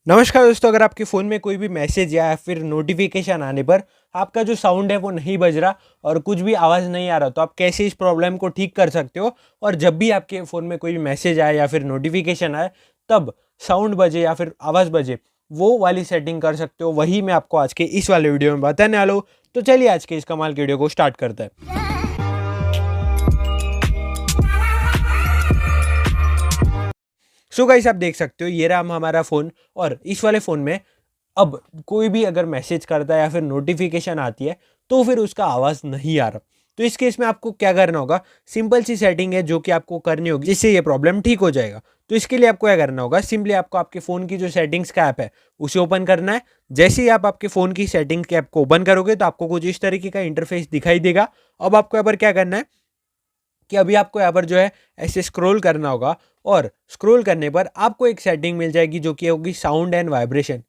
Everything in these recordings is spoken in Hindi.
नमस्कार दोस्तों, अगर आपके फ़ोन में कोई भी मैसेज या फिर नोटिफिकेशन आने पर आपका जो साउंड है वो नहीं बज रहा और कुछ भी आवाज़ नहीं आ रहा, तो आप कैसे इस प्रॉब्लम को ठीक कर सकते हो। और जब भी आपके फ़ोन में कोई भी मैसेज आए या फिर नोटिफिकेशन आए, तब साउंड बजे या फिर आवाज़ बजे, वो वाली सेटिंग कर सकते हो। वही मैं आपको आज के इस वाले वीडियो में बताने वाला हूँ। तो चलिए आज के इस कमाल के वीडियो को स्टार्ट करते हैं। सो गाइस, आप देख सकते हो ये रहा हमारा फ़ोन। और इस वाले फ़ोन में अब कोई भी अगर मैसेज करता है या फिर नोटिफिकेशन आती है, तो फिर उसका आवाज़ नहीं आ रहा। तो इस केस में आपको क्या करना होगा, सिंपल सी सेटिंग है जो कि आपको करनी होगी, जिससे ये प्रॉब्लम ठीक हो जाएगा। तो इसके लिए आपको क्या करना होगा, सिंपली आपको आपके फ़ोन की जो सेटिंग्स का ऐप है उसे ओपन करना है। जैसे ही आप आपके फ़ोन की सेटिंग के ऐप को ओपन करोगे, तो आपको कुछ इस तरीके का इंटरफेस दिखाई देगा। अब आपको यहाँ पर क्या करना है कि अभी आपको यहाँ पर जो है ऐसे स्क्रॉल करना होगा, और स्क्रॉल करने पर आपको एक सेटिंग मिल जाएगी जो कि होगी साउंड एंड वाइब्रेशन।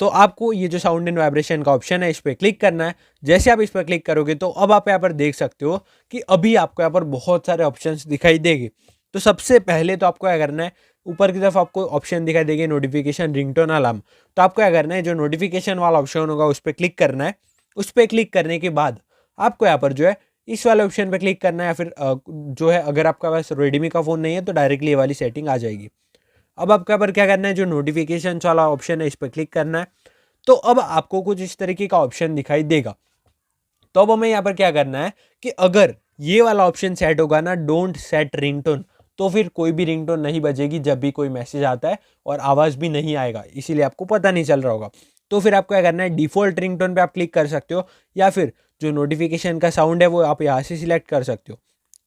तो आपको ये जो साउंड एंड वाइब्रेशन का ऑप्शन है, इस पर क्लिक करना है। जैसे आप इस पर क्लिक करोगे, तो अब आप यहाँ पर देख सकते हो कि अभी आपको यहाँ पर बहुत सारे ऑप्शंस दिखाई देंगे। तो सबसे पहले तो आपको क्या करना है, ऊपर की तरफ आपको ऑप्शन दिखाई देंगे नोटिफिकेशन, रिंगटोन, अलार्म। तो आपको क्या करना है, जो नोटिफिकेशन वाला ऑप्शन होगा उस पर क्लिक करना है। उस पर क्लिक करने के बाद आपको यहाँ पर जो है इस वाले ऑप्शन पे क्लिक करना है, या फिर जो है अगर आपका पास रेडमी का फ़ोन नहीं है तो डायरेक्टली ये वाली सेटिंग आ जाएगी। अब आपको यहाँ पर क्या करना है, जो नोटिफिकेशन वाला ऑप्शन है इस पर क्लिक करना है। तो अब आपको कुछ इस तरीके का ऑप्शन दिखाई देगा। तो अब हमें यहाँ पर क्या करना है कि अगर ये वाला ऑप्शन सेट होगा ना, डोंट सेट रिंगटोन, तो फिर कोई भी रिंगटोन नहीं बजेगी जब भी कोई मैसेज आता है, और आवाज़ भी नहीं आएगा, इसीलिए आपको पता नहीं चल रहा होगा। तो फिर आपको क्या करना है, डिफ़ॉल्ट रिंगटोन पे आप क्लिक कर सकते हो, या फिर जो नोटिफिकेशन का साउंड है वो आप यहाँ से सिलेक्ट कर सकते हो।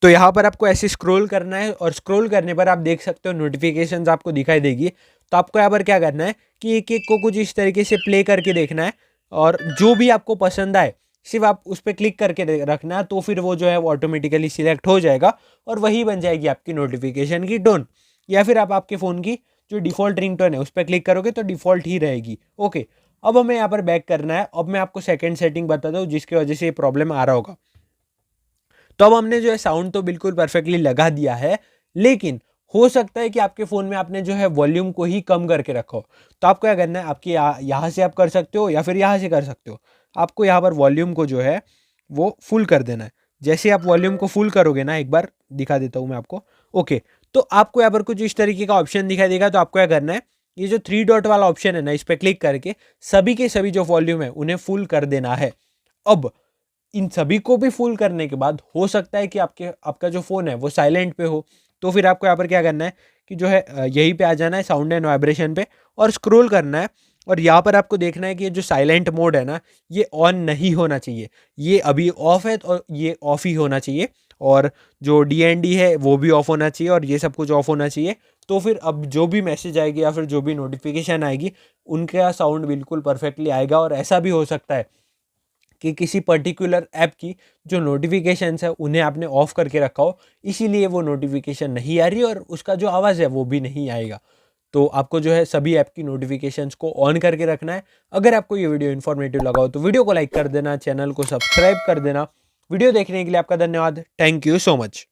तो यहाँ पर आपको ऐसे स्क्रॉल करना है, और स्क्रॉल करने पर आप देख सकते हो नोटिफिकेशंस आपको दिखाई देगी। तो आपको यहाँ पर क्या करना है कि एक एक को कुछ इस तरीके से प्ले करके देखना है, और जो भी आपको पसंद आए सिर्फ आप उस पर क्लिक करके रखना है। तो फिर वो जो है वो ऑटोमेटिकली सिलेक्ट हो जाएगा, और वही बन जाएगी आपकी नोटिफिकेशन की टोन। या फिर आप आपके फ़ोन की जो डिफ़ॉल्ट रिंगटोन है उस पर क्लिक करोगे तो डिफ़ॉल्ट ही रहेगी। ओके, अब हमें यहाँ पर बैक करना है। अब मैं आपको सेकंड सेटिंग बताता हूँ जिसकी वजह से ये प्रॉब्लम आ रहा होगा। तो अब हमने जो है साउंड तो बिल्कुल परफेक्टली लगा दिया है, लेकिन हो सकता है कि आपके फ़ोन में आपने जो है वॉल्यूम को ही कम करके रखा हो। तो आपको क्या करना है, आपके यहाँ से आप कर सकते हो या फिर यहाँ से कर सकते हो। आपको यहाँ पर वॉल्यूम को जो है वो फुल कर देना है। जैसे आप वॉल्यूम को फुल करोगे ना, एक बार दिखा देता हूँ मैं आपको। ओके, तो आपको यहाँ पर कुछ इस तरीके का ऑप्शन दिखाई देगा। तो आपको क्या करना है, ये जो थ्री डॉट वाला ऑप्शन है ना, इस पर क्लिक करके सभी के सभी जो वॉल्यूम है उन्हें फुल कर देना है। अब इन सभी को भी फुल करने के बाद हो सकता है कि आपका जो फ़ोन है वो साइलेंट पे हो। तो फिर आपको यहाँ पर क्या करना है कि जो है यहीं पे आ जाना है साउंड एंड वाइब्रेशन पे, और स्क्रॉल करना है। और यहाँ पर आपको देखना है कि ये जो साइलेंट मोड है ना, ये ऑन नहीं होना चाहिए। ये अभी ऑफ है, और ये ऑफ ही होना चाहिए। और जो DND है वो भी ऑफ होना चाहिए, और ये सब कुछ ऑफ होना चाहिए। तो फिर अब जो भी मैसेज आएगी या फिर जो भी नोटिफिकेशन आएगी, उनका साउंड बिल्कुल परफेक्टली आएगा। और ऐसा भी हो सकता है कि किसी पर्टिकुलर ऐप की जो नोटिफिकेशंस है उन्हें आपने ऑफ करके रखा हो, इसीलिए वो नोटिफिकेशन नहीं आ रही और उसका जो आवाज़ है वो भी नहीं आएगा। तो आपको जो है सभी ऐप की नोटिफिकेशंस को ऑन करके रखना है। अगर आपको ये वीडियो इन्फॉर्मेटिव लगा हो तो वीडियो को लाइक कर देना, चैनल को सब्सक्राइब कर देना। वीडियो देखने के लिए आपका धन्यवाद। Thank you so much.